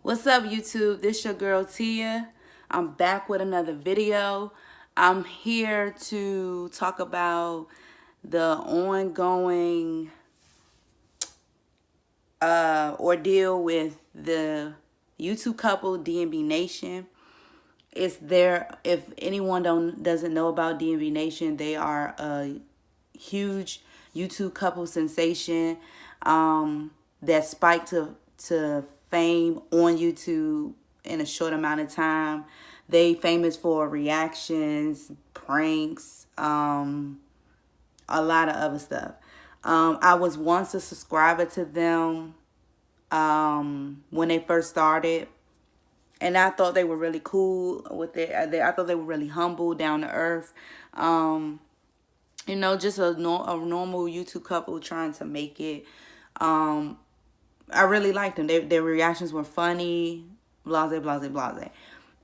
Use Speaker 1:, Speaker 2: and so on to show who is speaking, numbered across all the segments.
Speaker 1: What's up, YouTube? This your girl Tia. I'm back with another video. I'm here to talk about the ongoing ordeal with the YouTube couple D&B Nation. It's there. If anyone doesn't know about D&B Nation, they are a huge YouTube couple sensation that spiked to fame on YouTube in a short amount of time. They famous for reactions, pranks, a lot of other stuff. I was once a subscriber to them when they first started. And I thought they were really cool with it. I thought they were really humble, down to earth. Just a normal YouTube couple trying to make it. I really liked them. Their reactions were funny, blase, blase, blase.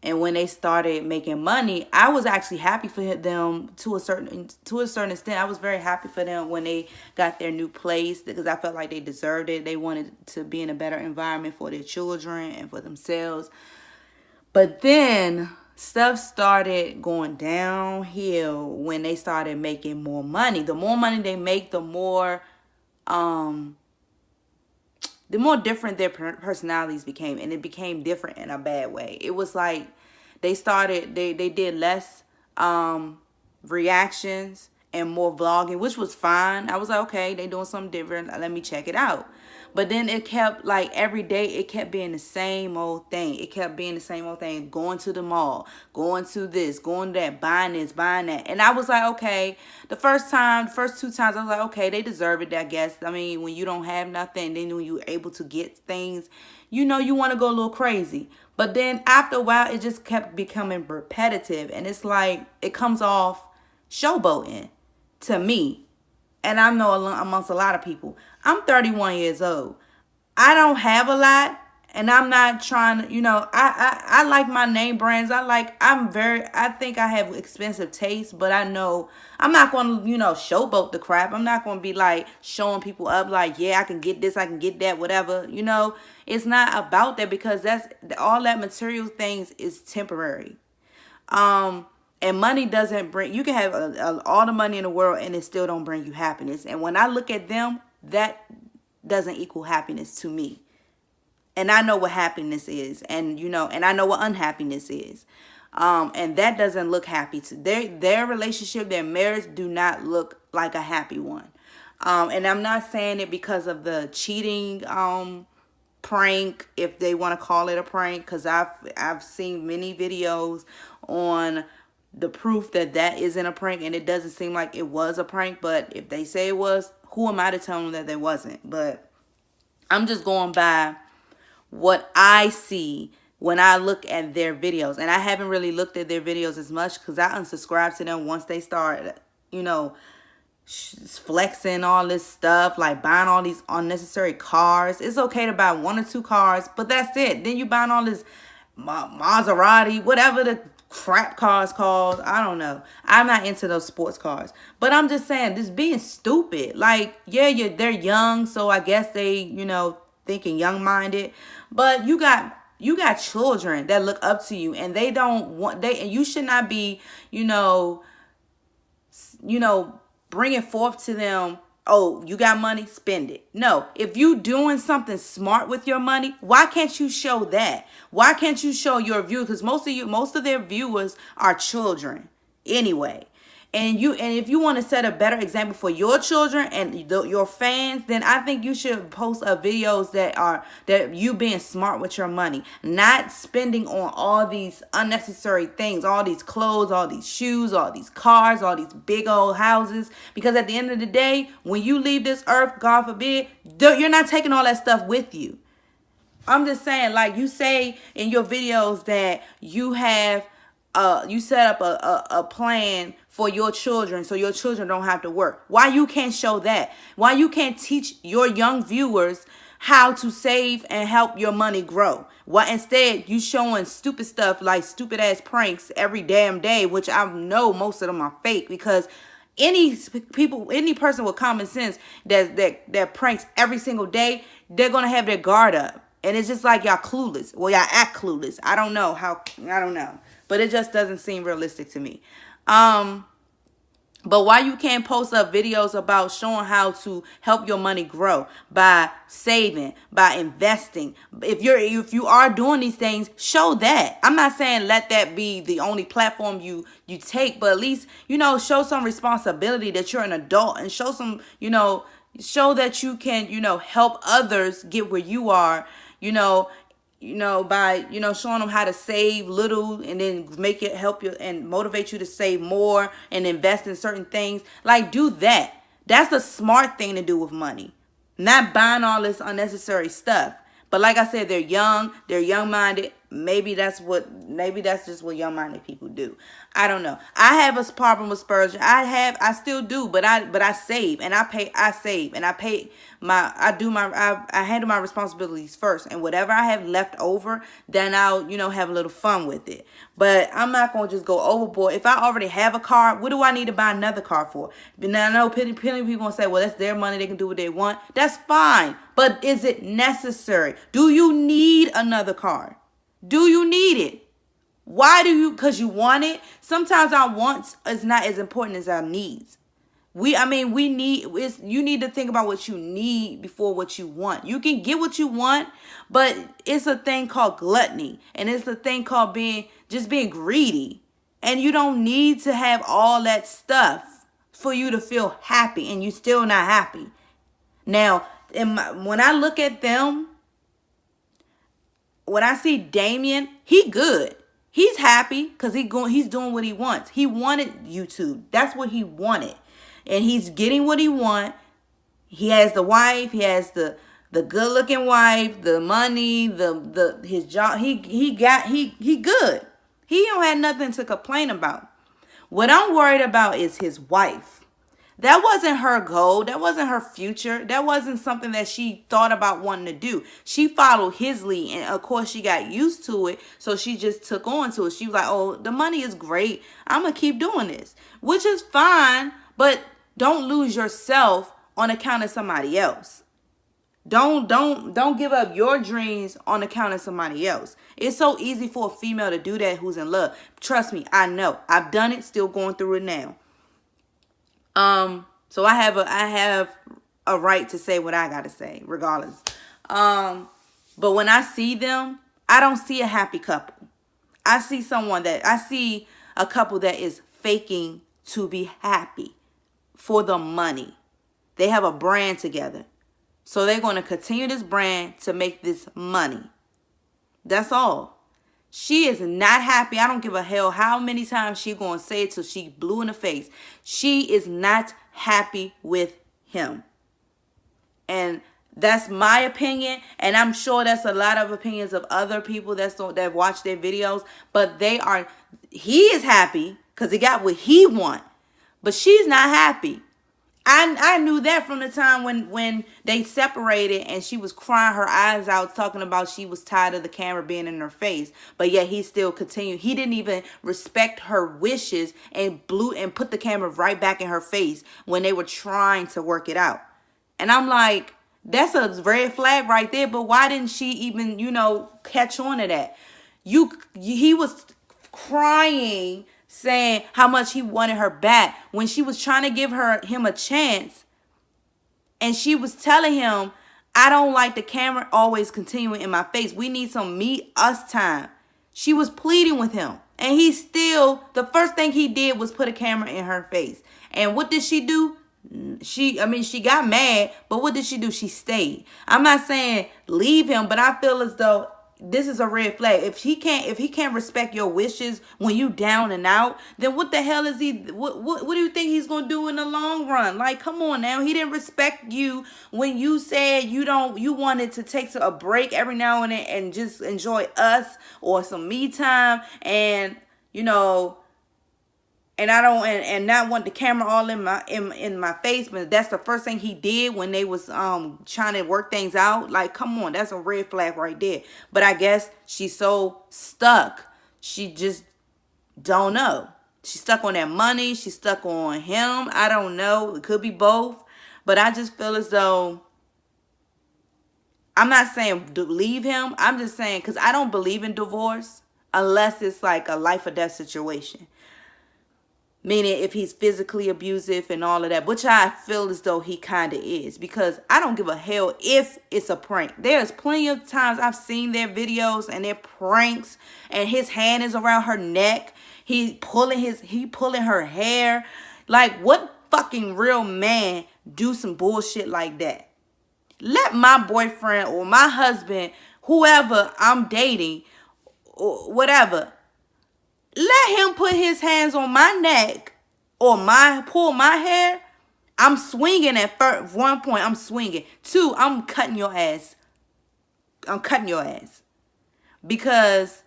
Speaker 1: And when they started making money, I was actually happy for them to a certain extent. I was very happy for them when they got their new place because I felt like they deserved it. They wanted to be in a better environment for their children and for themselves. But then stuff started going downhill when they started making more money. The more money they make, the more different their personalities became, and it became different in a bad way. It was like they did less reactions and more vlogging, which was fine. I was like, okay, they doing something different. Let me check it out. But then it kept, like, every day, it kept being the same old thing. It kept being the same old thing. Going to the mall, going to this, going to that, buying this, buying that. And I was like, okay, the first two times, I was like, okay, they deserve it, I guess. I mean, when you don't have nothing, then when you're able to get things, you want to go a little crazy. But then after a while, it just kept becoming repetitive. And it's like, it comes off showboating to me. And I know amongst a lot of people. I'm 31 years old. I don't have a lot. And I'm not trying to, I like my name brands. I think I have expensive taste. But I know I'm not going to, showboat the crap. I'm not going to be like showing people up like, yeah, I can get this, I can get that, whatever. It's not about that because that's all that material things is temporary. And money doesn't bring, you can have all the money in the world and it still don't bring you happiness. And when I look at them, that doesn't equal happiness to me. And I know what happiness is, and and I know what unhappiness is. And that doesn't look happy to their relationship, their marriage do not look like a happy one. And I'm not saying it because of the cheating prank, if they want to call it a prank, because I've seen many videos on the proof that isn't a prank, and it doesn't seem like it was a prank. But if they say it was, who am I to tell them that there wasn't? But I'm just going by what I see when I look at their videos. And I haven't really looked at their videos as much because I unsubscribed to them once they start, flexing all this stuff, like buying all these unnecessary cars. It's okay to buy 1 or 2 cars, but that's it. Then you buying all this Maserati, whatever the crap cars called. I don't know. I'm not into those sports cars. But I'm just saying, this being stupid. Like, yeah, they're young, so I guess they, thinking young-minded. But you got children that look up to you, and they don't want, and you should not be, bringing forth to them, oh, you got money, spend it. No, if you doing something smart with your money, why can't you show that? Why can't you show your viewers? Because most of their viewers are children anyway. And if you want to set a better example for your children and your fans, then I think you should post videos that you being smart with your money, not spending on all these unnecessary things, all these clothes, all these shoes, all these cars, all these big old houses. Because at the end of the day, when you leave this earth, God forbid, you're not taking all that stuff with you. I'm just saying, like you say in your videos that you have you set up a plan for your children so your children don't have to work. Why you can't show that? Why you can't teach your young viewers how to save and help your money grow? Why instead you showing stupid stuff like stupid ass pranks every damn day, which I know most of them are fake, because any person with common sense that pranks every single day, they're gonna have their guard up. And it's just like y'all clueless. Well, y'all act clueless. I don't know. But it just doesn't seem realistic to me. But why you can't post up videos about showing how to help your money grow by saving, by investing? If you are doing these things, show that. I'm not saying let that be the only platform you take, but at least, show some responsibility that you're an adult, and show some, show that you can, help others get where you are, by, showing them how to save little and then make it help you and motivate you to save more and invest in certain things. Like, do that. That's a smart thing to do with money. Not buying all this unnecessary stuff. But like I said, they're young-minded. Maybe that's just what young-minded people do. I don't know. I have a problem with splurging. I still do, but I save and I save and I handle my responsibilities first, and whatever I have left over, then I'll, have a little fun with it. But I'm not going to just go overboard. If I already have a car, what do I need to buy another car for? Now I know plenty of people going to say, well, that's their money. They can do what they want. That's fine. But is it necessary? Do you need another car? Do you need it? Why do you? Because you want it? Sometimes our wants is not as important as our needs. You need to think about what you need before what you want. You can get what you want, but it's a thing called gluttony. And it's a thing called being greedy. And you don't need to have all that stuff for you to feel happy, and you still not happy. Now, when I look at them, when I see Damien, he good. He's happy because he's doing what he wants. He wanted YouTube. That's what he wanted. And he's getting what he wants. He has the wife. He has the good-looking wife, the money, his job. He good. He don't have nothing to complain about. What I'm worried about is his wife. That wasn't her goal. That wasn't her future. That wasn't something that she thought about wanting to do. She followed his lead, and of course she got used to it, so she just took on to it. She was like, oh, the money is great. I'm going to keep doing this, which is fine, but don't lose yourself on account of somebody else. Don't give up your dreams on account of somebody else. It's so easy for a female to do that who's in love. Trust me, I know. I've done it, still going through it now. So I have a right to say what I gotta say, regardless. But when I see them, I don't see a happy couple. I see a couple that is faking to be happy for the money. They have a brand together. So they're going to continue this brand to make this money. That's all. She is not happy. I don't give a hell how many times she going to say it till she blue in the face. She is not happy with him. And that's my opinion. And I'm sure that's a lot of opinions of other people that watch their videos. But he is happy because he got what he want. But she's not happy. I knew that from the time when they separated and she was crying her eyes out talking about she was tired of the camera being in her face. But yet he still continued. He didn't even respect her wishes and put the camera right back in her face when they were trying to work it out. And I'm like, that's a red flag right there. But why didn't she even, catch on to that? He was crying, saying how much he wanted her back when she was trying to give him a chance, and she was telling him, I don't like the camera always continuing in my face. We need some us time. She was pleading with him, and the first thing he did was put a camera in her face. And what did she do? She got mad, but what did she do? She stayed. I'm not saying leave him, but I feel as though this is a red flag. If he can't respect your wishes when you down and out, then what the hell is he? What do you think he's gonna do in the long run? Like, come on now. He didn't respect you when you said you wanted to take a break every now and then and just enjoy us or some me time, and and I don't and not want the camera all in my face. But that's the first thing he did when they was trying to work things out. Like, come on, that's a red flag right there. But I guess she's so stuck. She just don't know. She's stuck on that money. She's stuck on him. I don't know. It could be both. But I just feel as though I'm not saying leave him. I'm just saying, because I don't believe in divorce unless it's like a life or death situation. Meaning if he's physically abusive and all of that, which I feel as though he kind of is, because I don't give a hell if it's a prank. There's plenty of times I've seen their videos and their pranks, and his hand is around her neck. He pulling her hair. Like, what fucking real man do some bullshit like that? Let my boyfriend or my husband, whoever I'm dating or whatever, let him put his hands on my neck or pull my hair. I'm swinging at first. 1 point, I'm swinging. 2, I'm cutting your ass. I'm cutting your ass. Because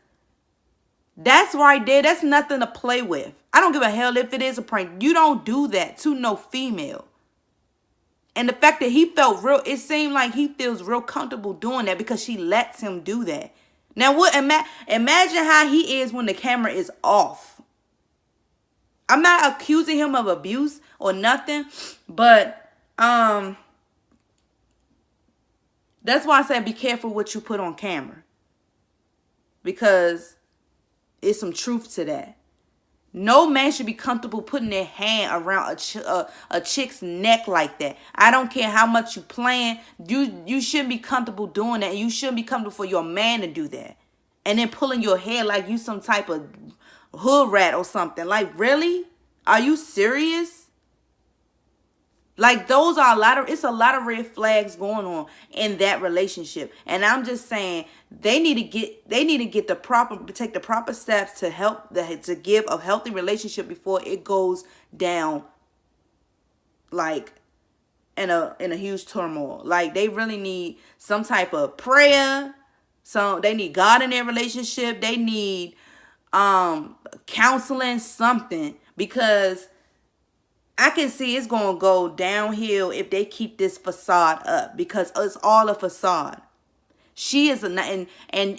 Speaker 1: that's right there. That's nothing to play with. I don't give a hell if it is a prank. You don't do that to no female. And the fact that he felt it seemed like he feels real comfortable doing that because she lets him do that. Now, imagine how he is when the camera is off. I'm not accusing him of abuse or nothing, but that's why I said be careful what you put on camera, because it's some truth to that. No man should be comfortable putting their hand around a chick's neck like that. I don't care how much you plan. You shouldn't be comfortable doing that. You shouldn't be comfortable for your man to do that. And then pulling your hair like you some type of hood rat or something. Like, really? Are you serious? Like, it's a lot of red flags going on in that relationship. And I'm just saying they need to take the proper steps to give a healthy relationship before it goes down like in a huge turmoil. Like, they really need some type of prayer. They need God in their relationship. They need counseling, something, because I can see it's going to go downhill if they keep this facade up, because it's all a facade. She is and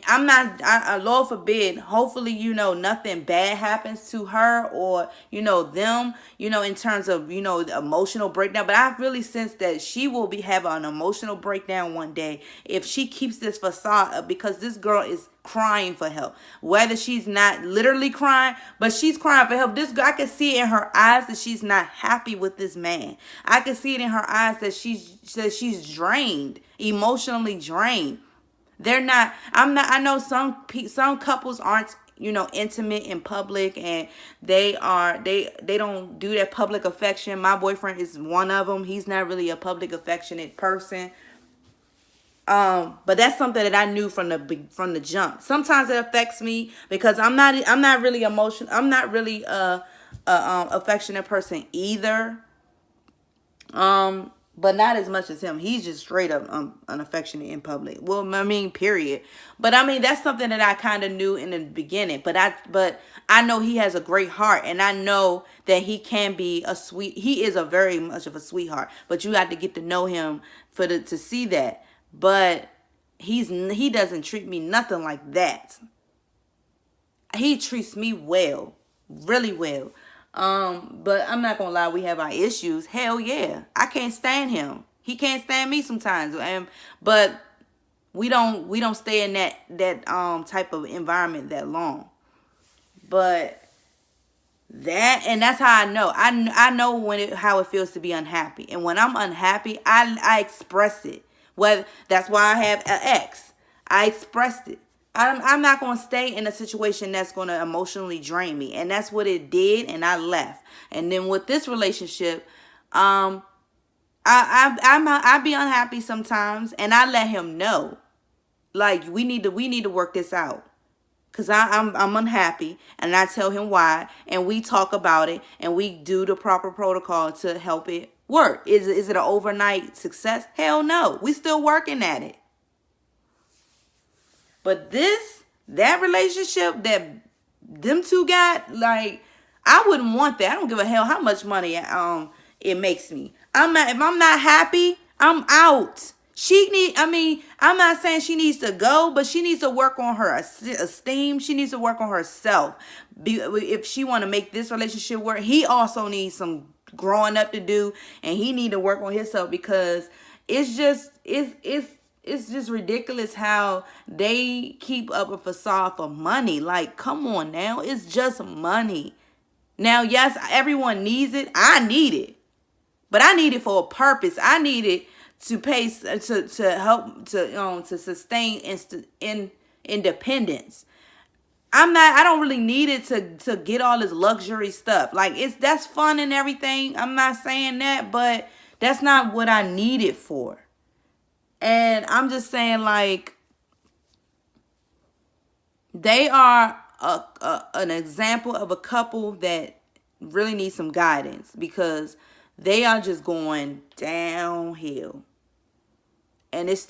Speaker 1: I'm not, Lord forbid, hopefully, nothing bad happens to her or, them, in terms of, the emotional breakdown. But I really sense that she will have an emotional breakdown one day if she keeps this facade up, because this girl is crying for help. Whether she's not literally crying, but she's crying for help. This girl, I can see it in her eyes that she's not happy with this man. I can see it in her eyes that she's drained, emotionally drained. I know some couples aren't, intimate in public, and they don't do that public affection. My boyfriend is one of them. He's not really a public affectionate person. But that's something that I knew from the jump. Sometimes it affects me because I'm not really emotional. I'm not really a affectionate person either. But not as much as him. He's just straight up unaffectionate in public. Well, I mean, period. But I mean, that's something that I kind of knew in the beginning. But I know he has a great heart, and I know that he can be he is a very much of a sweetheart. But you have to get to know him to see that. But he doesn't treat me nothing like that. He treats me well, really well. But I'm not gonna lie, we have our issues. Hell yeah. I can't stand him. He can't stand me sometimes. But we don't stay in that type of environment that long. But that's how I know. I know how it feels to be unhappy. And when I'm unhappy, I express it. That's why I have an ex. I expressed it. I'm not going to stay in a situation that's going to emotionally drain me. And that's what it did, and I left. And then with this relationship, I be unhappy sometimes, and I let him know. Like, we need to work this out. Because I'm unhappy, and I tell him why, and we talk about it, and we do the proper protocol to help it work. Is it an overnight success? Hell no. We still working at it. But that relationship that them two got, like, I wouldn't want that. I don't give a hell how much money it makes me. If I'm not happy, I'm out. I'm not saying she needs to go, but she needs to work on her esteem. She needs to work on herself. If she want to make this relationship work, he also needs some growing up to do, and he need to work on himself, because it's it's just ridiculous how they keep up a facade for money. Like, come on now, it's just money. Now, yes, everyone needs it. I need it, but I need it for a purpose. I need it to pay to help to sustain independence. I don't really need it to get all this luxury stuff. Like, that's fun and everything. I'm not saying that, but that's not what I need it for. And I'm just saying, like, they are an example of a couple that really needs some guidance, because they are just going downhill. And it's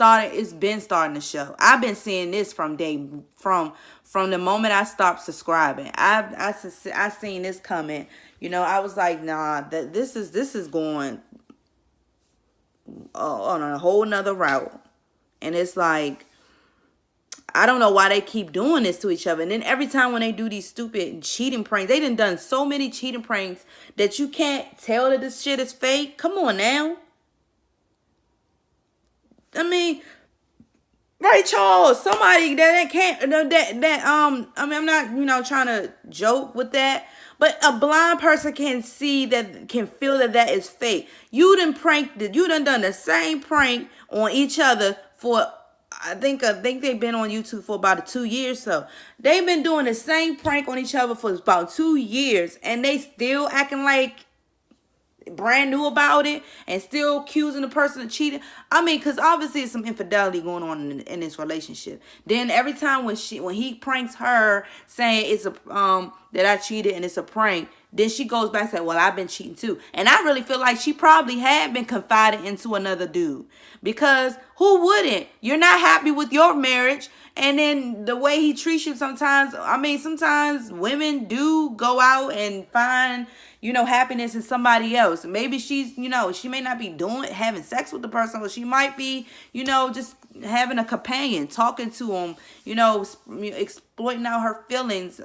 Speaker 1: been starting to show. I've been seeing this from the moment I stopped subscribing. I seen this coming. I was like, nah, this is going on a whole nother route. And it's like, I don't know why they keep doing this to each other. And then every time when they do these stupid cheating pranks, they done so many cheating pranks that you can't tell that this shit is fake. Come on now. I mean, right, Charles? Somebody that can't I mean, I'm not trying to joke with that, but a blind person can feel that is fake. You done done the same prank on each other for, I think they've been on YouTube for about 2 years. So they've been doing the same prank on each other for about 2 years, and they still acting like brand new about it and still accusing the person of cheating. I mean, because obviously there's some infidelity going on in this relationship. Then every time when he pranks her saying it's that I cheated and it's a prank, then she goes back and says, well, I've been cheating too. And I really feel like she probably had been confided into another dude, because who wouldn't? You're not happy with your marriage, and then the way he treats you sometimes. I mean, sometimes women do go out and find happiness in somebody else. Maybe she's, she may not be having sex with the person, but she might be, just having a companion, talking to him, exploiting out her feelings,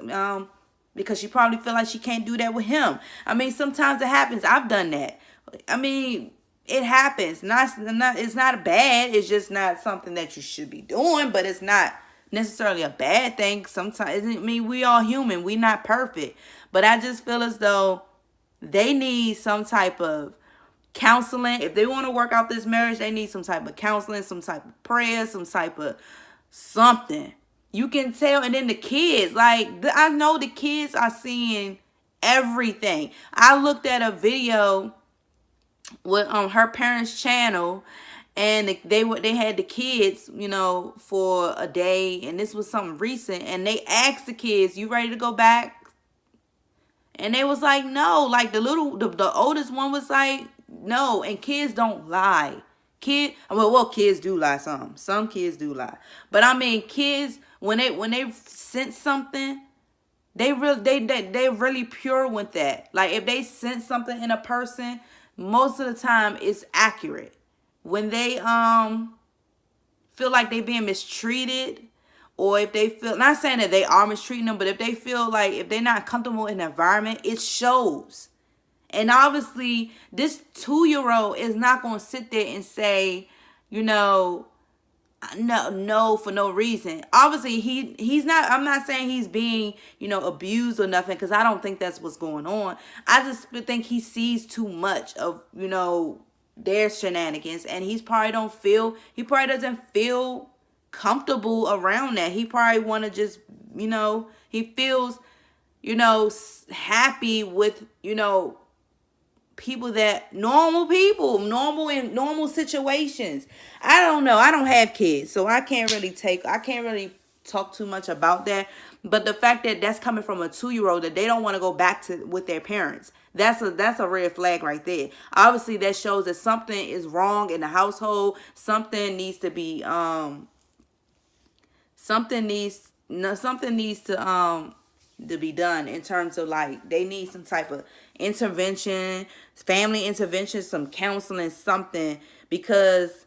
Speaker 1: because she probably feel like she can't do that with him. I mean, sometimes it happens. I've done that. I mean, it happens. It's not bad. It's just not something that you should be doing, but it's not necessarily a bad thing. Sometimes, I mean, we all human. We not perfect. But I just feel as though they need some type of counseling. If they want to work out this marriage, they need some type of counseling, some type of prayer, some type of something. You can tell. And then the kids, like, I know the kids are seeing everything. I looked at a video with her parents' channel, and they had the kids, for a day, and this was something recent, and they asked the kids, "You ready to go back?" And they was like, no. Like, the oldest one was like, no. And kids don't lie. Kids do lie. Some kids do lie. But I mean, kids, when they sense something, they really pure with that. Like, if they sense something in a person, most of the time it's accurate. When they feel like they being mistreated, or if they feel, not saying that they are mistreating them, but if they feel like, if they're not comfortable in the environment, it shows. And obviously, this 2-year-old is not going to sit there and say, no, for no reason. Obviously, he's not, I'm not saying he's being, abused or nothing, because I don't think that's what's going on. I just think he sees too much of, their shenanigans, and he probably doesn't feel comfortable around that. He probably want to just, he feels, happy with, people that normal in normal situations. I don't know. I don't have kids, so I can't really talk too much about that. But the fact that that's coming from a 2-year-old, that they don't want to go back with their parents, that's a red flag right there. Obviously, that shows that something is wrong in the household. Something needs to be something needs to be done in terms of, like, they need some type of intervention, family intervention, some counseling, something, because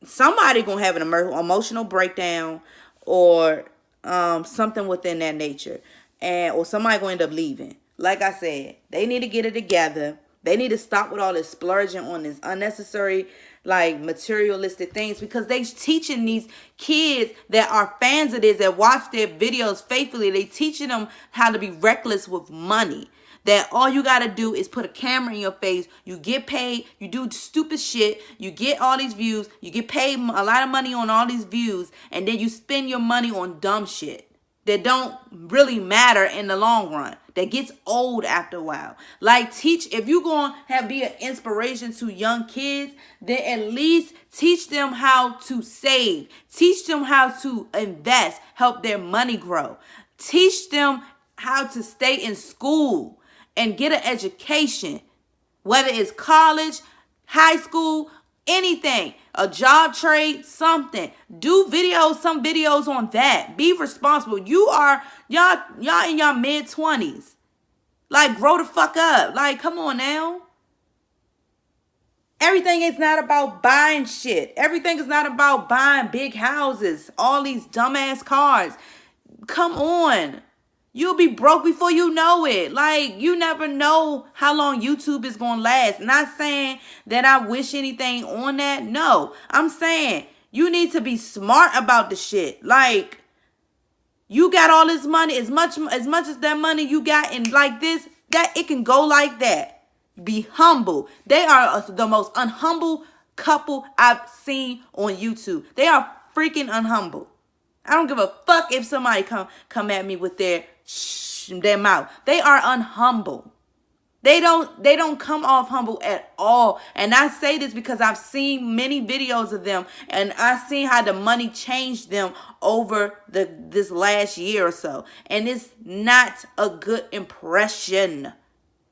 Speaker 1: somebody gonna have an emotional breakdown, or something within that nature, or somebody gonna end up leaving. Like I said, they need to get it together. They need to stop with all this splurging on this unnecessary like materialistic things, because they teaching these kids that are fans of this, that watch their videos faithfully, they teaching them how to be reckless with money. That all you got to do is put a camera in your face. You get paid. You do stupid shit. You get all these views. You get paid a lot of money on all these views. And then you spend your money on dumb shit that don't really matter in the long run. That gets old after a while. Like, if you're going to be an inspiration to young kids, then at least teach them how to save. Teach them how to invest. Help their money grow. Teach them how to stay in school and get an education, whether it's college, high school, anything, a job trade, something. Do some videos on that. Be responsible. Y'all in your mid-20s. Like, grow the fuck up. Like, come on now. Everything is not about buying shit. Everything is not about buying big houses, all these dumbass cars. Come on. You'll be broke before you know it. Like, you never know how long YouTube is going to last. Not saying that I wish anything on that. No, I'm saying you need to be smart about the shit. Like, you got all this money, as much as that money you got in like this, that it can go like that. Be humble. They are the most unhumble couple I've seen on YouTube. They are freaking unhumble. I don't give a fuck if somebody come at me with their mouth. They are unhumble. They don't come off humble at all. And I say this because I've seen many videos of them, and I've seen how the money changed them over this last year or so. And it's not a good impression,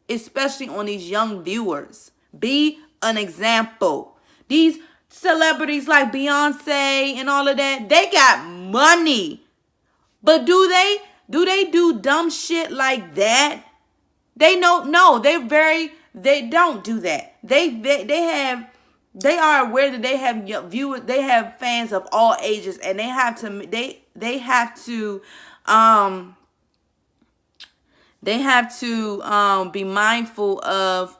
Speaker 1: especially on these young viewers. Be an example. These celebrities like Beyonce and all of that, they got money. But do they do dumb shit like that? They don't do that. They are aware that they have viewers, they have fans of all ages, and they have to be mindful of,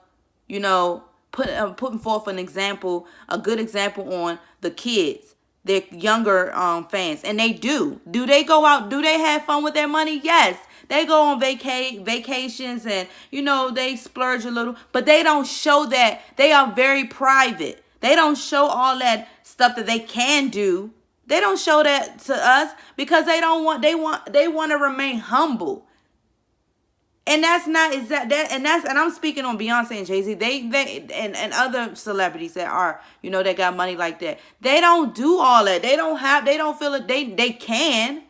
Speaker 1: putting forth an example, a good example on the kids, their younger fans. And they do. Do they go out? Do they have fun with their money? Yes. They go on vacations and, they splurge a little. But they don't show that. They are very private. They don't show all that stuff that they can do. They don't show that to us because they want to remain humble. And that's not exact that, and I'm speaking on Beyonce and JayZ. They and other celebrities that are, that got money like that. They don't do all that. They don't feel it. They can.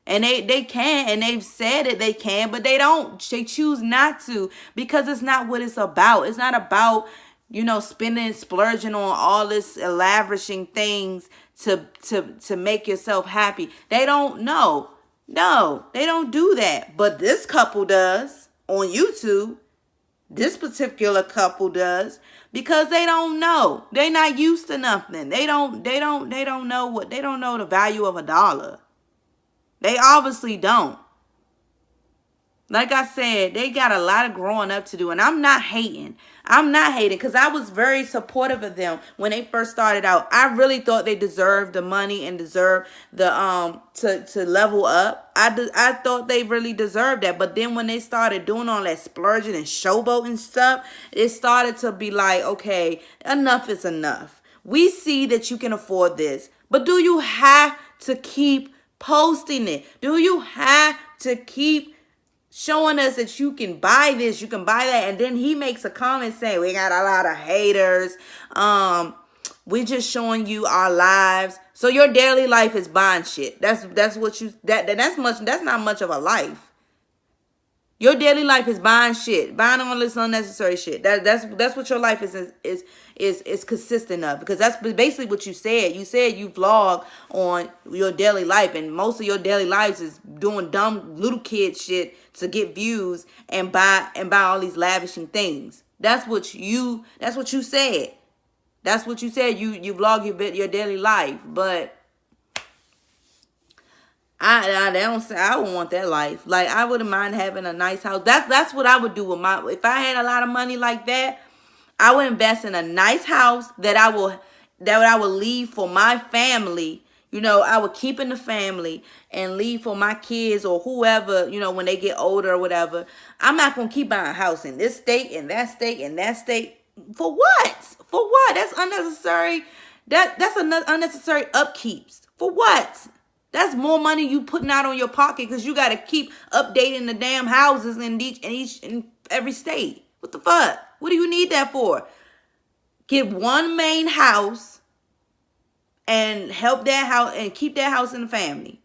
Speaker 1: And they can, and they've said it, they can, but they choose not to, because it's not what it's about. It's not about, splurging on all this lavishing things to make yourself happy. They don't know. No, they don't do that. But this couple does on YouTube. This particular couple does, because they don't know. They're not used to nothing. They don't know the value of $1. They obviously don't. Like I said, they got a lot of growing up to do. And I'm not hating. Because I was very supportive of them when they first started out. I really thought they deserved the money and deserved the to level up. I thought they really deserved that. But then when they started doing all that splurging and showboating stuff, it started to be like, okay, enough is enough. We see that you can afford this. But do you have to keep posting it? Do you have to keep showing us that you can buy this, you can buy that? And then he makes a comment saying, we got a lot of haters. We're just showing you our lives. So your daily life is buying shit. That's not much of a life. Your daily life is buying shit, buying all this unnecessary shit. That's what your life is consistent of, because that's basically what you said. You said you vlog on your daily life, and most of your daily lives is doing dumb little kid shit to get views and buy all these lavishing things. That's what you said. That's what you said. You vlog your daily life, but I don't want that life. Like, I wouldn't mind having a nice house. That's what I would do with if I had a lot of money like that. I would invest in a nice house that I will leave for my family. You know, I would keep in the family and leave for my kids or whoever, you know, when they get older or whatever. I'm not going to keep buying a house in this state and that state and that state. For what? For what? That's unnecessary. That's unnecessary upkeeps. For what? That's more money you putting out on your pocket because you got to keep updating the damn houses in every state. What the fuck? What do you need that for? Get one main house and help that house and keep that house in the family.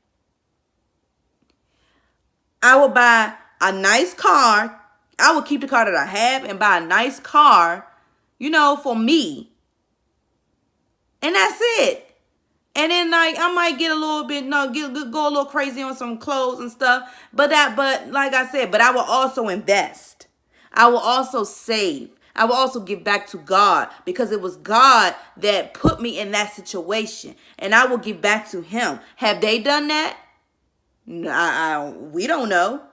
Speaker 1: I will buy a nice car. I will keep the car that I have and buy a nice car, you know, for me. And that's it. And then like I might get a little bit, go a little crazy on some clothes and stuff. But like I said, but I will also invest. I will also save. I will also give back to God because it was God that put me in that situation. And I will give back to him. Have they done that? We don't know.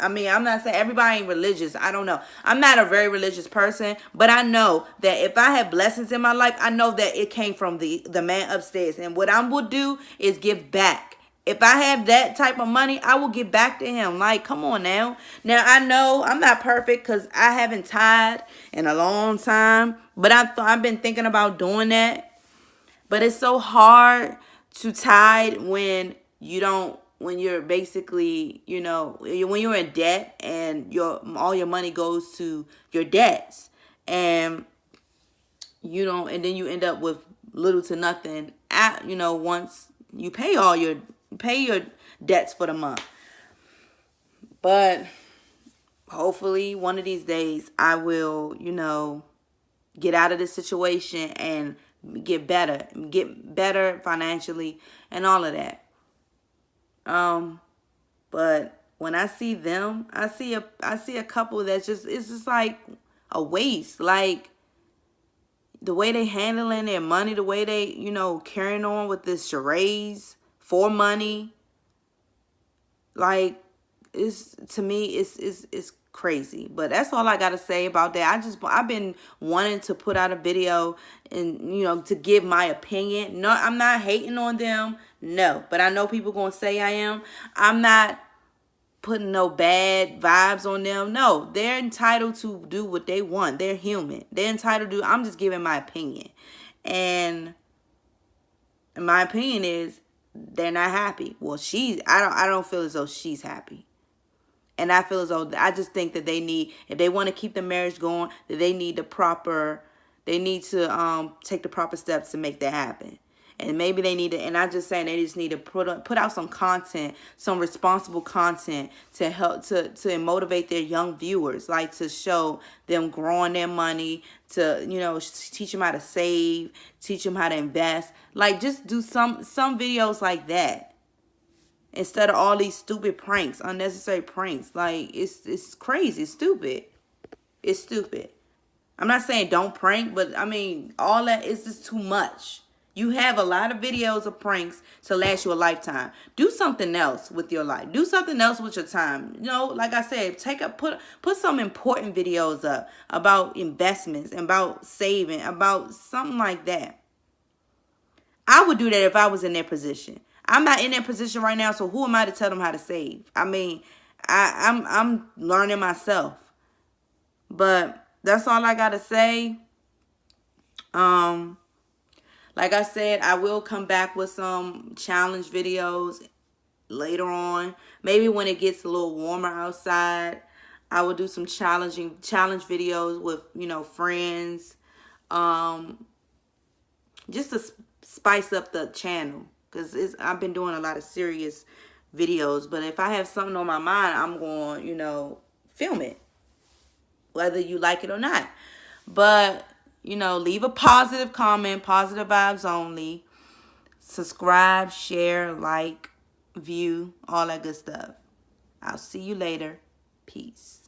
Speaker 1: I mean, I'm not saying everybody ain't religious. I don't know. I'm not a very religious person, but I know that if I have blessings in my life, I know that it came from the man upstairs. And what I will do is give back. If I have that type of money, I will give back to him. Like, come on now. Now, I know I'm not perfect because I haven't tithed in a long time, but I've been thinking about doing that. But it's so hard to tithe when you're basically, you know, when you're in debt and all your money goes to your debts and and then you end up with little to nothing once you pay your debts for the month. But hopefully one of these days I will, get out of this situation and get better financially and all of that. But when I see them, I see a couple it's just like a waste. Like the way they handling their money, the way they, carrying on with this charades for money. Like to me, it's crazy. But that's all I gotta say about that. I've been wanting to put out a video and to give my opinion. No, I'm not hating on them. No, but I know people gonna say I am. I'm not putting no bad vibes on them. No, they're entitled to do what they want. They're human. They're entitled to. I'm just giving my opinion, and my opinion is they're not happy. Well, I don't feel as though she's happy. And I feel as though I just think that if they want to keep the marriage going, that they need to take the proper steps to make that happen. And maybe they need to, and I'm just saying they just need to put out some content, some responsible content to help to motivate their young viewers, like to show them growing their money, to teach them how to save, teach them how to invest, like just do some videos like that. Instead of all these stupid pranks, unnecessary pranks. Like, it's crazy. It's stupid. It's stupid. I'm not saying don't prank, but I mean, all that is just too much. You have a lot of videos of pranks to last you a lifetime. Do something else with your life. Do something else with your time. Like I said, put some important videos up about investments, about saving, about something like that. I would do that if I was in their position. I'm not in that position right now, so who am I to tell them how to save? I mean, I'm learning myself. But that's all I gotta say. Like I said, I will come back with some challenge videos later on. Maybe when it gets a little warmer outside, I will do some challenge videos with friends, just to spice up the channel. Because I've been doing a lot of serious videos. But if I have something on my mind, I'm going, film it. Whether you like it or not. But, leave a positive comment. Positive vibes only. Subscribe, share, like, view. All that good stuff. I'll see you later. Peace.